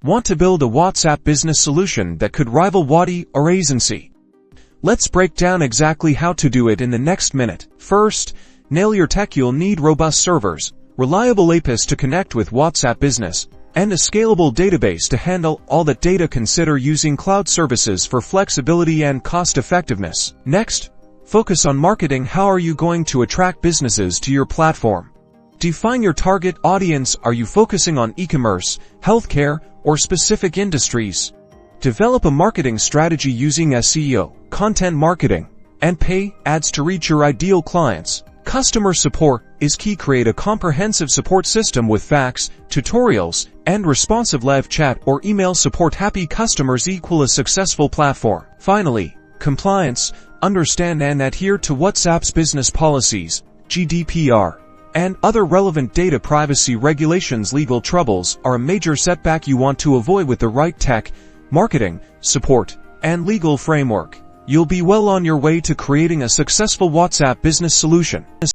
Want to build a WhatsApp business solution that could rival Wati or Aisensy? Let's break down exactly how to do it in the next minute. First, nail your tech. You'll need robust servers, reliable APIs to connect with WhatsApp Business, and a scalable database to handle all that data. Consider using cloud services for flexibility and cost-effectiveness. Next, focus on marketing. How are you going to attract businesses to your platform? Define your target audience. Are you focusing on e-commerce, healthcare, or specific industries? Develop a marketing strategy using SEO, content marketing, and pay ads to reach your ideal clients. Customer support is key. Create a comprehensive support system with facts, tutorials, and responsive live chat or email support. Happy customers equal a successful platform. Finally, compliance. Understand and adhere to WhatsApp's business policies, GDPR, and other relevant data privacy regulations. Legal troubles are a major setback you want to avoid. With the right tech, marketing, support, and legal framework, you'll be well on your way to creating a successful WhatsApp business solution.